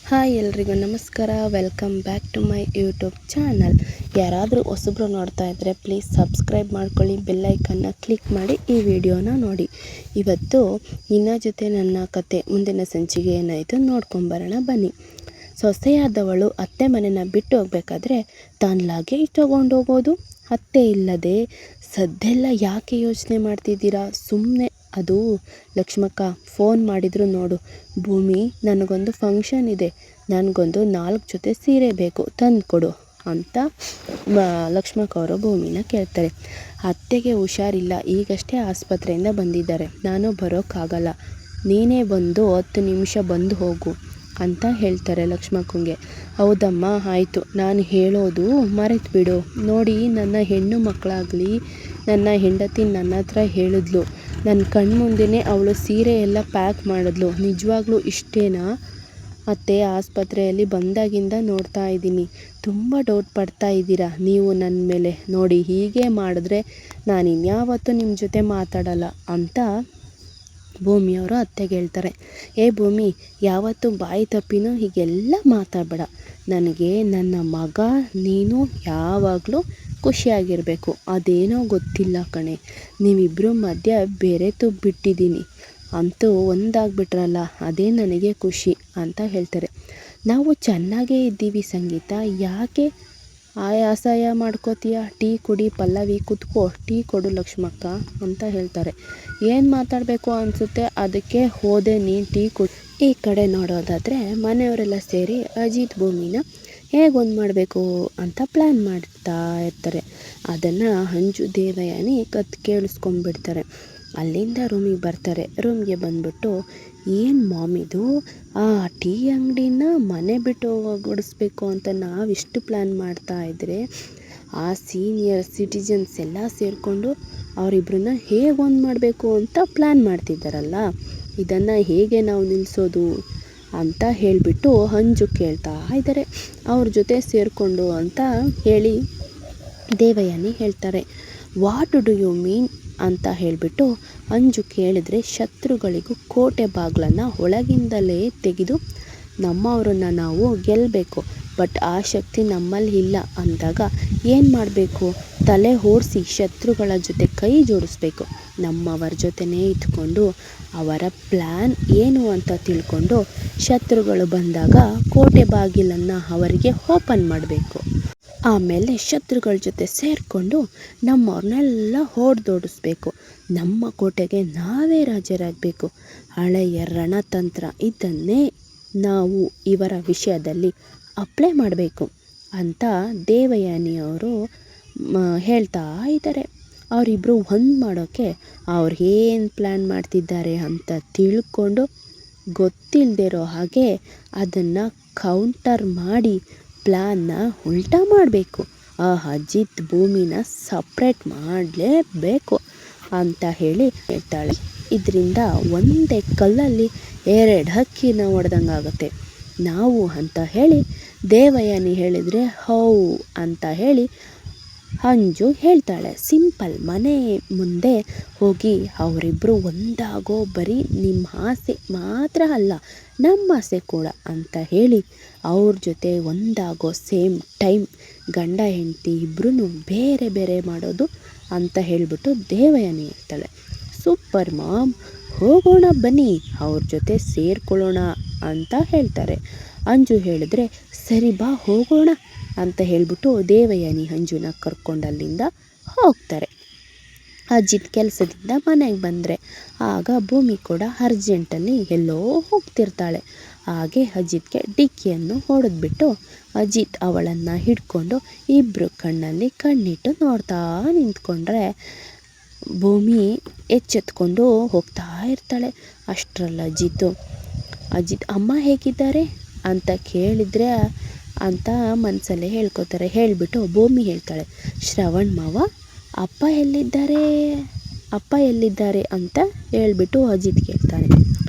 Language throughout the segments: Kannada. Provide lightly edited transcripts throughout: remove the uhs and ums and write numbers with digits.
ಹಾಯ್ ಎಲ್ರಿಗೂ ನಮಸ್ಕಾರ. Welcome back to my YouTube channel. ಯಾರಾದರೂ ಹೊಸಬ್ರು ನೋಡ್ತಾ ಇದ್ದರೆ ಪ್ಲೀಸ್ ಸಬ್ಸ್ಕ್ರೈಬ್ ಮಾಡ್ಕೊಳ್ಳಿ, ಬೆಲ್ಲೈಕನ್ನ ಕ್ಲಿಕ್ ಮಾಡಿ ಈ ವಿಡಿಯೋನ ನೋಡಿ. ಇವತ್ತು ನಿನ್ನ ಜೊತೆ ನನ್ನ ಕತೆ ಮುಂದಿನ ಸಂಚಿಕೆ ಏನಾಯಿತು ನೋಡ್ಕೊಂಬರೋಣ ಬನ್ನಿ. ಸೊಸೆಯಾದವಳು ಅತ್ತೆ ಮನೆನ ಬಿಟ್ಟು ಹೋಗಬೇಕಾದ್ರೆ ತಾನು ಲಗೇಜ್ ತೊಗೊಂಡೋಗೋದು. ಅತ್ತೆ ಇಲ್ಲದೆ ಸದ್ದೆಲ್ಲ ಯಾಕೆ ಯೋಚನೆ ಮಾಡ್ತಿದ್ದೀರಾ? ಸುಮ್ಮನೆ ಅದು ಲಕ್ಷ್ಮಕ್ಕ ಫೋನ್ ಮಾಡಿದ್ರು ನೋಡು, ಭೂಮಿ ನನಗೊಂದು ಫಂಕ್ಷನ್ ಇದೆ, ನನಗೊಂದು 4 ಜೊತೆ ಸೀರೆ ಬೇಕು, ತಂದು ಕೊಡು ಅಂತ ಲಕ್ಷ್ಮಕ್ಕ ಅವರು ಭೂಮಿನ ಕೇಳ್ತಾರೆ. ಅತ್ತೆಗೆ ಹುಷಾರಿಲ್ಲ, ಈಗಷ್ಟೇ ಆಸ್ಪತ್ರೆಯಿಂದ ಬಂದಿದ್ದಾರೆ, ನಾನು ಬರೋಕ್ಕಾಗಲ್ಲ, ನೀನೇ ಬಂದು 10 ನಿಮಿಷ ಬಂದು ಹೋಗು ಅಂತ ಹೇಳ್ತಾರೆ ಲಕ್ಷ್ಮಕ್ಕಂಗೆ. ಹೌದಮ್ಮ ಆಯಿತು, ನಾನು ಹೇಳೋದು ಮರೆತು ಬಿಡು. ನೋಡಿ, ನನ್ನ ಹೆಣ್ಣು ಮಕ್ಕಳಾಗಲಿ ನನ್ನ ಹೆಂಡತಿ ನನ್ನ ಹತ್ರ ಹೇಳಿದ್ಲು, ನನ್ನ ಕಣ್ಮುಂದೆನೇ ಅವಳು ಸೀರೆ ಎಲ್ಲ ಪ್ಯಾಕ್ ಮಾಡಿದ್ಲು. ನಿಜವಾಗ್ಲೂ ಇಷ್ಟೇನಾ ಅತ್ತೆ? ಆಸ್ಪತ್ರೆಯಲ್ಲಿ ಬಂದಾಗಿಂದ ನೋಡ್ತಾ ಇದ್ದೀನಿ, ತುಂಬ ಡೌಟ್ ಪಡ್ತಾ ಇದ್ದೀರಾ ನೀವು ನನ್ನ ಮೇಲೆ. ನೋಡಿ, ಹೀಗೆ ಮಾಡಿದ್ರೆ ನಾನು ಇನ್ಯಾವತ್ತೂ ನಿಮ್ಮ ಜೊತೆ ಮಾತಾಡಲ್ಲ ಅಂತ ಭೂಮಿಯವರು ಅತ್ತೆಗೆ ಹೇಳ್ತಾರೆ. ಏ ಭೂಮಿ, ಯಾವತ್ತೂ ಬಾಯಿ ತಪ್ಪಿನೂ ಹೀಗೆಲ್ಲ ಮಾತಾಡಬೇಡ. ನನಗೆ ನನ್ನ ಮಗ ನೀನು ಯಾವಾಗಲೂ ಖುಷಿಯಾಗಿರಬೇಕು. ಅದೇನೋ ಗೊತ್ತಿಲ್ಲ ಕಣೆ, ನೀವಿಬ್ಬರ ಮಧ್ಯೆ ಬೆರೆತು ಬಿಟ್ಟಿದ್ದೀನಿ, ಅಂತೂ ಒಂದಾಗ್ಬಿಟ್ರಲ್ಲ, ಅದೇ ನನಗೆ ಖುಷಿ ಅಂತ ಹೇಳ್ತಾರೆ. ನಾವು ಚೆನ್ನಾಗೇ ಇದ್ದೀವಿ ಸಂಗೀತ, ಯಾಕೆ ಅಸಹ್ಯ ಮಾಡ್ಕೋತೀಯ? ಟೀ ಕುಡಿ ಪಲ್ಲವಿ, ಕುತ್ಕೋ, ಟೀ ಕೊಡು ಲಕ್ಷ್ಮಕ್ಕ ಅಂತ ಹೇಳ್ತಾರೆ. ಏನು ಮಾತಾಡಬೇಕು ಅನಿಸುತ್ತೆ, ಅದಕ್ಕೆ ಹೋದೆ ನೀನು ಟೀ ಕುಡಿ. ಈ ಕಡೆ ನೋಡೋದಾದರೆ ಮನೆಯವರೆಲ್ಲ ಸೇರಿ ಅಜಿತ್ ಭೂಮಿನ ಹೇಗೊಂದು ಮಾಡಬೇಕು ಅಂತ ಪ್ಲ್ಯಾನ್ ಮಾಡ್ತಾ ಇರ್ತಾರೆ. ಅದನ್ನು ಅಂಜು ದೇವಯಾನಿ ಕೇಳಿಸ್ಕೊಂಡ್ಬಿಡ್ತಾರೆ. ಅಲ್ಲಿಂದ ರೂಮಿಗೆ ಬರ್ತಾರೆ. ರೂಮ್ಗೆ ಬಂದ್ಬಿಟ್ಟು, ಏನು ಮಾಮಿದು, ಆ ಟೀ ಅಂಗಡಿನ ಮನೆ ಬಿಟ್ಟು ಓಡಿಸ್ಬೇಕು ಅಂತ ನಾವಿಷ್ಟು ಪ್ಲ್ಯಾನ್ ಮಾಡ್ತಾ ಇದ್ದರೆ ಆ ಸೀನಿಯರ್ ಸಿಟಿಜನ್ಸ್ ಎಲ್ಲ ಸೇರಿಕೊಂಡು ಅವರಿಬ್ಬರನ್ನ ಹೇಗೊಂದು ಮಾಡಬೇಕು ಅಂತ ಪ್ಲ್ಯಾನ್ ಮಾಡ್ತಿದ್ದಾರಲ್ಲ, ಇದನ್ನು ಹೇಗೆ ನಾವು ನಿಲ್ಲಿಸೋದು ಅಂತ ಹೇಳಿಬಿಟ್ಟು ಅಂಜು ಕೇಳ್ತಾ ಇದ್ದಾರೆ. ಅವ್ರ ಜೊತೆ ಸೇರಿಕೊಂಡು ಅಂತ ಹೇಳಿ ದೇವಯಾನಿ ಹೇಳ್ತಾರೆ. ವಾಟ್ ಡು ಯು ಮೀನ್ ಅಂತ ಹೇಳಿಬಿಟ್ಟು ಅಂಜು ಕೇಳಿದ್ರೆ, ಶತ್ರುಗಳಿಗೂ ಕೋಟೆ ಬಾಗಿಲನ್ನು ಒಳಗಿಂದಲೇ ತೆಗೆದು ನಮ್ಮವರನ್ನು ನಾವು ಗೆಲ್ಲಬೇಕು, ಬಟ್ ಆ ಶಕ್ತಿ ನಮ್ಮಲ್ಲಿ ಇಲ್ಲ ಅಂದಾಗ ಏನು ಮಾಡಬೇಕು? ತಲೆ ಓಡಿಸಿ ಶತ್ರುಗಳ ಜೊತೆ ಕೈ ಜೋಡಿಸ್ಬೇಕು, ನಮ್ಮವರ ಜೊತೆನೇ ಇದ್ಕೊಂಡು ಅವರ ಪ್ಲ್ಯಾನ್ ಏನು ಅಂತ ತಿಳ್ಕೊಂಡು ಶತ್ರುಗಳು ಬಂದಾಗ ಕೋಟೆ ಬಾಗಿಲನ್ನು ಅವರಿಗೆ ಓಪನ್ ಮಾಡಬೇಕು. ಆಮೇಲೆ ಶತ್ರುಗಳ ಜೊತೆ ಸೇರಿಕೊಂಡು ನಮ್ಮವ್ರನ್ನೆಲ್ಲ ಹೊಡೆದೋಡಿಸ್ಬೇಕು, ನಮ್ಮ ಕೋಟೆಗೆ ನಾವೇ ರಾಜರಾಗಬೇಕು. ಹಳೆಯ ರಣತಂತ್ರ, ಇದನ್ನೇ ನಾವು ಇವರ ವಿಷಯದಲ್ಲಿ ಅಪ್ಲೈ ಮಾಡಬೇಕು ಅಂತ ದೇವಯಾನಿಯವರು ಹೇಳ್ತಾ ಇದ್ದಾರೆ. ಅವರಿಬ್ಬರು ಒಂದು ಮಾಡೋಕ್ಕೆ ಅವ್ರು ಏನು ಪ್ಲ್ಯಾನ್ ಮಾಡ್ತಿದ್ದಾರೆ ಅಂತ ತಿಳ್ಕೊಂಡು ಗೊತ್ತಿಲ್ಲದಿರೋ ಹಾಗೆ ಅದನ್ನು ಕೌಂಟರ್ ಮಾಡಿ ಪ್ಲ್ಯಾನ್ನ ಉಲ್ಟಾ ಮಾಡಬೇಕು. ಆ ಅಜಿತ್ ಭೂಮಿನ ಸಪ್ರೇಟ್ ಮಾಡಲೇಬೇಕು ಅಂತ ಹೇಳಿ ಹೇಳ್ತಾಳೆ. ಇದರಿಂದ ಒಂದೇ ಕಲ್ಲಲ್ಲಿ 2 ಹಕ್ಕಿನ ಹೊಡೆದಂಗಾಗುತ್ತೆ ನಾವು ಅಂತ ಹೇಳಿ ದೇವಯಾನಿ ಹೇಳಿದರೆ ಹೌ ಅಂತ ಹೇಳಿ ಅಂಜು ಹೇಳ್ತಾಳೆ. ಸಿಂಪಲ್, ಮನೆ ಮುಂದೆ ಹೋಗಿ ಅವರಿಬ್ಬರು ಒಂದಾಗೋ, ಬರೀ ನಿಮ್ಮ ಆಸೆ ಮಾತ್ರ ಅಲ್ಲ ನಮ್ಮ ಆಸೆ ಕೂಡ ಅಂತ ಹೇಳಿ ಅವ್ರ ಜೊತೆ ಒಂದಾಗೋ, ಸೇಮ್ ಟೈಮ್ ಗಂಡ ಹೆಂಡತಿ ಇಬ್ಬರೂ ಬೇರೆ ಬೇರೆ ಮಾಡೋದು ಅಂತ ಹೇಳಿಬಿಟ್ಟು ದೇವಯಾನಿ ಹೇಳ್ತಾಳೆ. ಸೂಪರ್ ಮಾಮ್, ಹೋಗೋಣ ಬನ್ನಿ, ಅವ್ರ ಜೊತೆ ಸೇರ್ಕೊಳ್ಳೋಣ ಅಂತ ಹೇಳ್ತಾರೆ. ಅಂಜು ಹೇಳಿದ್ರೆ ಸರಿ ಬಾ ಹೋಗೋಣ ಅಂತ ಹೇಳಿಬಿಟ್ಟು ದೇವಯಾನಿ ಅಂಜುನ ಕರ್ಕೊಂಡು ಅಲ್ಲಿಂದ ಹೋಗ್ತಾರೆ. ಅಜಿತ್ ಕೆಲಸದಿಂದ ಮನೆಗೆ ಬಂದರೆ ಆಗ ಭೂಮಿ ಕೂಡ ಅರ್ಜೆಂಟಲ್ಲಿ ಎಲ್ಲೋ ಹೋಗ್ತಿರ್ತಾಳೆ. ಹಾಗೆ ಅಜಿತ್ಗೆ ಡಿಕ್ಕಿಯನ್ನು ಹೊಡೆದ್ಬಿಟ್ಟು ಅಜಿತ್ ಅವಳನ್ನು ಹಿಡ್ಕೊಂಡು ಇಬ್ಬರು ಕಣ್ಣಲ್ಲಿ ಕಣ್ಣಿಟ್ಟು ನೋಡ್ತಾ ನಿಂತ್ಕೊಂಡ್ರೆ ಭೂಮಿ ಎಚ್ಚೆತ್ಕೊಂಡು ಹೋಗ್ತಾ ಇರ್ತಾಳೆ. ಅಷ್ಟರಲ್ಲಿ ಅಜಿತ್ ಅಮ್ಮ ಹೇಗಿದ್ದಾರೆ ಅಂತ ಕೇಳಿದರೆ ಅಂತ ಮನಸ್ಸಲ್ಲೇ ಹೇಳ್ಕೊತಾರೆ. ಹೇಳಿಬಿಟ್ಟು ಭೂಮಿ ಹೇಳ್ತಾಳೆ, ಶ್ರವಣ್ ಮಾವ ಅಪ್ಪ ಎಲ್ಲಿದ್ದಾರೆ ಅಂತ ಹೇಳ್ಬಿಟ್ಟು ಅಜಿತ್ ಕೇಳ್ತಾನೆ.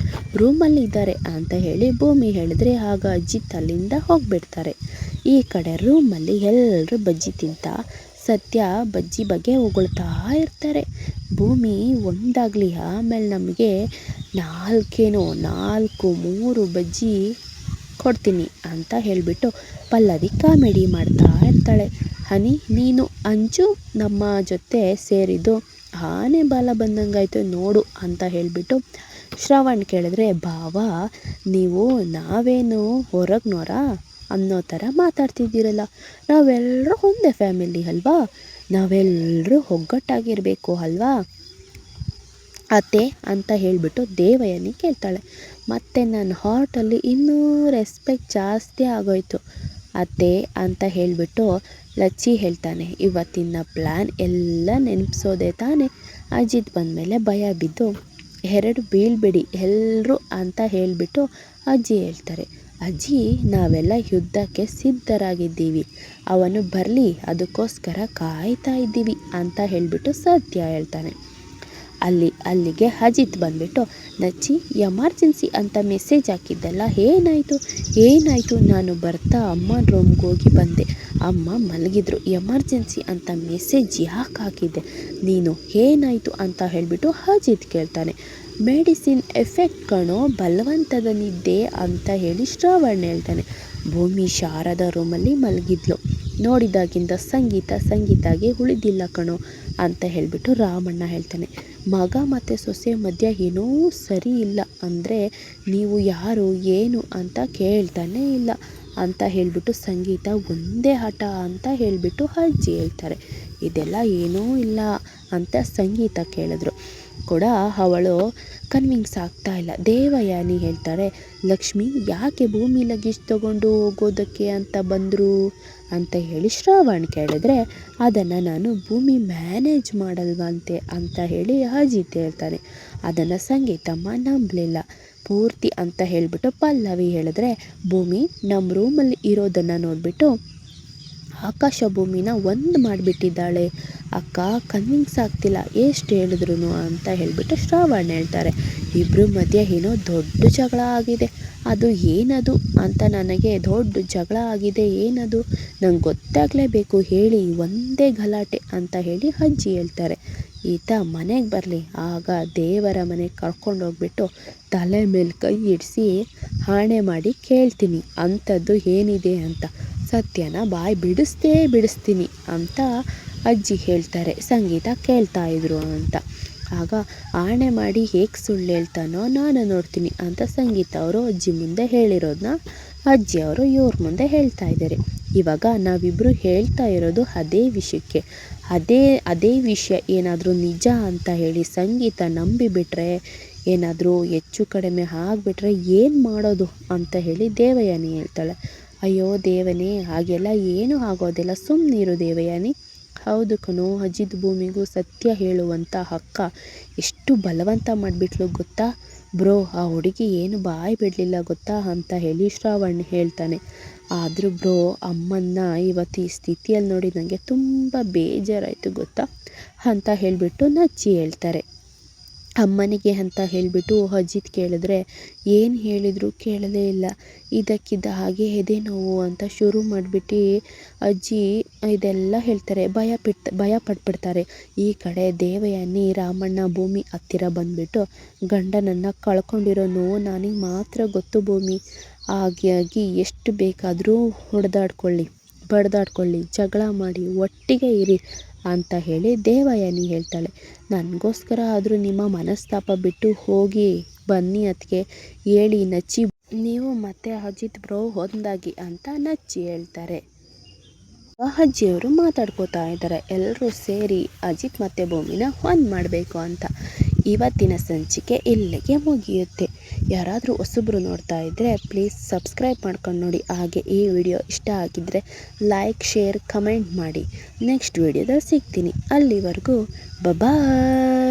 ರೂಮಲ್ಲಿ ಇದ್ದಾರೆ ಅಂತ ಹೇಳಿ ಭೂಮಿ ಹೇಳಿದ್ರೆ ಆಗ ಅಜಿತ್ ಅಲ್ಲಿಂದ ಹೋಗಿಬಿಡ್ತಾರೆ. ಈ ಕಡೆ ರೂಮಲ್ಲಿ ಎಲ್ಲರೂ ಬಜ್ಜಿ ತಿಂತಾ ಸತ್ಯ ಬಜ್ಜಿ ಬಗ್ಗೆ ಹೊಗಳ್ತಾ ಇರ್ತಾರೆ. ಭೂಮಿ ಒಂದಾಗಲಿ, ಆಮೇಲೆ ನಮಗೆ 4 3 ಬಜ್ಜಿ ಕೊಡ್ತೀನಿ ಅಂತ ಹೇಳಿಬಿಟ್ಟು ಪಲ್ಲವಿ ಕಾಮಿಡಿ ಮಾಡ್ತಾ ಇರ್ತಾಳೆ. ಹನಿ ನೀನು ಅಂಜು ನಮ್ಮ ಜೊತೆ ಸೇರಿದ್ದು ಆನೆ ಬಾಲ ಬಂದಂಗಾಯ್ತು ನೋಡು ಅಂತ ಹೇಳಿಬಿಟ್ಟು ಶ್ರವಣ್ ಕೇಳಿದ್ರೆ, ಭಾವ ನೀವು ನಾವೇನು ಹೊರಗ್ನೋರ ಅನ್ನೋ ಥರ ಮಾತಾಡ್ತಿದ್ದೀರಲ್ಲ, ನಾವೆಲ್ಲರೂ ಒಂದೇ ಫ್ಯಾಮಿಲಿ ಅಲ್ವಾ, ನಾವೆಲ್ಲರೂ ಒಗ್ಗಟ್ಟಾಗಿರಬೇಕು ಅಲ್ವಾ ಅತ್ತೆ ಅಂತ ಹೇಳಿಬಿಟ್ಟು ದೇವಯಾನಿ ಕೇಳ್ತಾಳೆ. ಮತ್ತು ನನ್ನ ಹಾರ್ಟಲ್ಲಿ ಇನ್ನೂ ರೆಸ್ಪೆಕ್ಟ್ ಜಾಸ್ತಿ ಆಗೋಯ್ತು ಅತ್ತೆ ಅಂತ ಹೇಳಿಬಿಟ್ಟು ಲಚ್ಚಿ ಹೇಳ್ತಾನೆ. ಇವತ್ತಿನ ಪ್ಲ್ಯಾನ್ ಎಲ್ಲ ನೆನಪಿಸೋದೆ ತಾನೇ. ಅಜಿತ್ ಬಂದಮೇಲೆ ಭಯ ಬಿದ್ದು ಎರಡು ಬೀಳ್ಬೇಡಿ ಎಲ್ಲರೂ ಅಂತ ಹೇಳಿಬಿಟ್ಟು ಅಜ್ಜಿ ಹೇಳ್ತಾರೆ. ಅಜ್ಜಿ ನಾವೆಲ್ಲ ಯುದ್ಧಕ್ಕೆ ಸಿದ್ಧರಾಗಿದ್ದೀವಿ, ಅವನು ಬರಲಿ ಅದಕ್ಕೋಸ್ಕರ ಕಾಯ್ತಾ ಇದ್ದೀವಿ ಅಂತ ಹೇಳಿಬಿಟ್ಟು ಸತ್ಯ ಹೇಳ್ತಾನೆ. ಅಲ್ಲಿಗೆ ಅಜಿತ್ ಬಂದುಬಿಟ್ಟು, ನಚ್ಚಿ ಎಮರ್ಜೆನ್ಸಿ ಅಂತ ಮೆಸೇಜ್ ಹಾಕಿದ್ದಲ್ಲ, ಏನಾಯಿತು ನಾನು ಬರ್ತಾ ಅಮ್ಮನ ರೂಮ್ಗೆ ಹೋಗಿ ಬಂದೆ, ಅಮ್ಮ ಮಲಗಿದ್ರು, ಎಮರ್ಜೆನ್ಸಿ ಅಂತ ಮೆಸೇಜ್ ಯಾಕೆ ಹಾಕಿದ್ದೆ ನೀನು, ಏನಾಯಿತು ಅಂತ ಹೇಳಿಬಿಟ್ಟು ಅಜಿತ್ ಕೇಳ್ತಾನೆ. ಮೆಡಿಸಿನ್ ಎಫೆಕ್ಟ್ ಕಣೋ, ಬಲವಂತದ ನಿದ್ದೆ ಅಂತ ಹೇಳಿ ಶ್ರವಣ್ ಹೇಳ್ತಾನೆ. ಭೂಮಿ ಶಾರದ ರೂಮಲ್ಲಿ ಮಲಗಿದ್ಲು, ನೋಡಿದಾಗಿಂದ ಸಂಗೀತಾಗೆ ಉಳಿದಿಲ್ಲ ಕಣೋ ಅಂತ ಹೇಳಿಬಿಟ್ಟು ರಾಮಣ್ಣ ಹೇಳ್ತಾನೆ. ಮಗ ಮತ್ತು ಸೊಸೆ ಮಧ್ಯ ಏನೋ ಸರಿ ಇಲ್ಲ ಅಂದರೆ ನೀವು ಯಾರು ಏನು ಅಂತ ಕೇಳ್ತಾನೆ ಇಲ್ಲ ಅಂತ ಹೇಳಿಬಿಟ್ಟು ಸಂಗೀತ ಒಂದೇ ಹಠ ಅಂತ ಹೇಳಿಬಿಟ್ಟು ಅಜ್ಜಿ ಹೇಳ್ತಾರೆ. ಇದೆಲ್ಲ ಏನೂ ಇಲ್ಲ ಅಂತ ಸಂಗೀತ ಕೇಳಿದ್ರು ಕೂಡ ಅವಳು ಕನ್ವಿನ್ಸ್ ಆಗ್ತಾ ಇಲ್ಲ. ದೇವಯಾನಿ ಹೇಳ್ತಾರೆ, ಲಕ್ಷ್ಮಿ ಯಾಕೆ ಭೂಮಿ ಲಗೇಜ್ ತೊಗೊಂಡು ಹೋಗೋದಕ್ಕೆ ಅಂತ ಬಂದರು ಅಂತ ಹೇಳಿ ಶ್ರವಣ್ ಕೇಳಿದ್ರೆ, ಅದನ್ನು ನಾನು ಭೂಮಿ ಮ್ಯಾನೇಜ್ ಮಾಡಲ್ವಂತೆ ಅಂತ ಹೇಳಿ ಅಜಿತ್ ಹೇಳ್ತಾನೆ. ಅದನ್ನು ಸಂಗೀತಮ್ಮ ನಂಬಲಿಲ್ಲ ಪೂರ್ತಿ ಅಂತ ಹೇಳಿಬಿಟ್ಟು ಪಲ್ಲವಿ ಹೇಳಿದ್ರೆ, ಭೂಮಿ ನಮ್ಮ ರೂಮಲ್ಲಿ ಇರೋದನ್ನು ನೋಡಿಬಿಟ್ಟು ಆಕಾಶ ಭೂಮಿನ ಒಂದು ಮಾಡಿಬಿಟ್ಟಿದ್ದಾಳೆ ಅಕ್ಕ, ಕನ್ವಿನ್ಸ್ ಆಗ್ತಿಲ್ಲ ಎಷ್ಟು ಹೇಳಿದ್ರು ಅಂತ ಹೇಳಿಬಿಟ್ಟು ಶ್ರವಣ್ ಹೇಳ್ತಾರೆ. ಇಬ್ಬರ ಮಧ್ಯೆ ಏನೋ ದೊಡ್ಡ ಜಗಳ ಆಗಿದೆ, ಅದು ಏನದು ಅಂತ ನನಗೆ ದೊಡ್ಡ ಜಗಳ ಆಗಿದೆ ಏನದು ನಂಗೆ ಗೊತ್ತಾಗಲೇಬೇಕು ಹೇಳಿ, ಒಂದೇ ಗಲಾಟೆ ಅಂತ ಹೇಳಿ ಅಜ್ಜಿ ಹೇಳ್ತಾರೆ. ಈತ ಮನೆಗೆ ಬರಲಿ, ಆಗ ದೇವರ ಮನೆಗೆ ಕರ್ಕೊಂಡೋಗ್ಬಿಟ್ಟು ತಲೆ ಮೇಲೆ ಕೈ ಇಡಿಸಿ ಆಣೆ ಮಾಡಿ ಕೇಳ್ತೀನಿ ಅಂಥದ್ದು ಏನಿದೆ ಅಂತ, ಸತ್ಯನ ಬಾಯಿ ಬಿಡಿಸ್ತೀನಿ ಅಂತ ಅಜ್ಜಿ ಹೇಳ್ತಾರೆ. ಸಂಗೀತ ಕೇಳ್ತಾ ಇದ್ರು ಅಂತ. ಆಗ ಆಣೆ ಮಾಡಿ ಹೇಗೆ ಸುಳ್ಳು ಹೇಳ್ತಾನೋ ನಾನು ನೋಡ್ತೀನಿ ಅಂತ ಸಂಗೀತ ಅವರು ಅಜ್ಜಿ ಮುಂದೆ ಹೇಳಿರೋದನ್ನ ಅಜ್ಜಿ ಅವರು ಇವ್ರ ಮುಂದೆ ಹೇಳ್ತಾ ಇದ್ದಾರೆ. ಇವಾಗ ನಾವಿಬ್ಬರು ಹೇಳ್ತಾ ಇರೋದು ಅದೇ ವಿಷಯಕ್ಕೆ. ಅದೇ ವಿಷಯ ಏನಾದರೂ ನಿಜ ಅಂತ ಹೇಳಿ ಸಂಗೀತ ನಂಬಿಬಿಟ್ರೆ, ಏನಾದರೂ ಹೆಚ್ಚು ಕಡಿಮೆ ಆಗಿಬಿಟ್ರೆ ಏನು ಮಾಡೋದು ಅಂತ ಹೇಳಿ ದೇವಯಾನಿ ಹೇಳ್ತಾಳೆ. ಅಯ್ಯೋ ದೇವನೇ, ಹಾಗೆಲ್ಲ ಏನೂ ಆಗೋದಿಲ್ಲ, ಸುಮ್ಮನಿರು ದೇವಯಾನಿ. ಹೌದು ಕಣೋ, ಅಜಿತ್ ಭೂಮಿಗೂ ಸತ್ಯ ಹೇಳುವಂಥ ಅಕ್ಕ ಎಷ್ಟು ಬಲವಂತ ಮಾಡಿಬಿಟ್ಲು ಗೊತ್ತಾ ಬ್ರೋ, ಆ ಹುಡುಗಿ ಏನು ಬಾಯಿ ಬಿಡಲಿಲ್ಲ ಗೊತ್ತಾ ಅಂತ ಹೇಳಿ ಶ್ರವಣ್ ಹೇಳ್ತಾನೆ. ಆದರೂ ಬ್ರೋ, ಅಮ್ಮನ್ನ ಇವತ್ತು ಈ ಸ್ಥಿತಿಯಲ್ಲಿ ನೋಡಿ ನನಗೆ ತುಂಬ ಬೇಜಾರಾಯಿತು ಗೊತ್ತಾ ಅಂತ ಹೇಳಿಬಿಟ್ಟು ನಚ್ಚಿ ಹೇಳ್ತಾರೆ. ಅಮ್ಮನಿಗೆ ಅಂತ ಹೇಳಿಬಿಟ್ಟು ಅಜಿತ್ ಕೇಳಿದ್ರೆ ಏನು ಹೇಳಿದ್ರು ಕೇಳಲೇ ಇಲ್ಲ. ಇದಕ್ಕಿದ್ದ ಹಾಗೆ ಎದೆ ನೋವು ಅಂತ ಶುರು ಮಾಡಿಬಿಟ್ಟು ಅಜ್ಜಿ ಇದೆಲ್ಲ ಹೇಳ್ತಾರೆ. ಭಯ ಪಟ್ಬಿಡ್ತಾರೆ. ಈ ಕಡೆ ದೇವಯಾನಿ ರಾಮಣ್ಣ ಭೂಮಿ ಹತ್ತಿರ ಬಂದುಬಿಟ್ಟು, ಗಂಡನನ್ನು ಕಳ್ಕೊಂಡಿರೋ ನೋವು ನನಗೆ ಮಾತ್ರ ಗೊತ್ತು ಭೂಮಿ, ಆಗಿ ಎಷ್ಟು ಬೇಕಾದರೂ ಬಡ್ದಾಡ್ಕೊಳ್ಳಿ, ಜಗಳ ಮಾಡಿ ಒಟ್ಟಿಗೆ ಇರಿ ಅಂತ ಹೇಳಿ ದೇವಯಾನಿ ಹೇಳ್ತಾಳೆ. ನನಗೋಸ್ಕರ ಆದರೂ ನಿಮ್ಮ ಮನಸ್ತಾಪ ಬಿಟ್ಟು ಹೋಗಿ ಬನ್ನಿ ಅದಕ್ಕೆ ಹೇಳಿ ನಚ್ಚಿ, ನೀವು ಮತ್ತು ಅಜಿತ್ ಬ್ರೋ ಒಂದಾಗಿ ಅಂತ ನಚ್ಚಿ ಹೇಳ್ತಾರೆ. ಅಜ್ಜಿಯವರು ಮಾತಾಡ್ಕೋತಾ ಇದ್ದಾರೆ, ಎಲ್ಲರೂ ಸೇರಿ ಅಜಿತ್ ಮತ್ತು ಭೂಮಿನ ಒಂದು ಮಾಡಬೇಕು ಅಂತ. ಇವತ್ತಿನ ಸಂಚಿಕೆ ಇಲ್ಲಿಗೆ ಮುಗಿಯುತ್ತೆ. ಯಾರಾದರೂ ಹೊಸಬ್ರು ನೋಡ್ತಾ ಇದ್ದರೆ ಪ್ಲೀಸ್ ಸಬ್ಸ್ಕ್ರೈಬ್ ಮಾಡ್ಕೊಂಡು ನೋಡಿ. ಹಾಗೆ ಈ ವಿಡಿಯೋ ಇಷ್ಟ ಆಗಿದ್ದರೆ ಲೈಕ್, ಶೇರ್, ಕಮೆಂಟ್ ಮಾಡಿ. ನೆಕ್ಸ್ಟ್ ವಿಡಿಯೋದಲ್ಲಿ ಸಿಗ್ತೀನಿ. ಅಲ್ಲಿವರೆಗೂ ಬಾಯ್.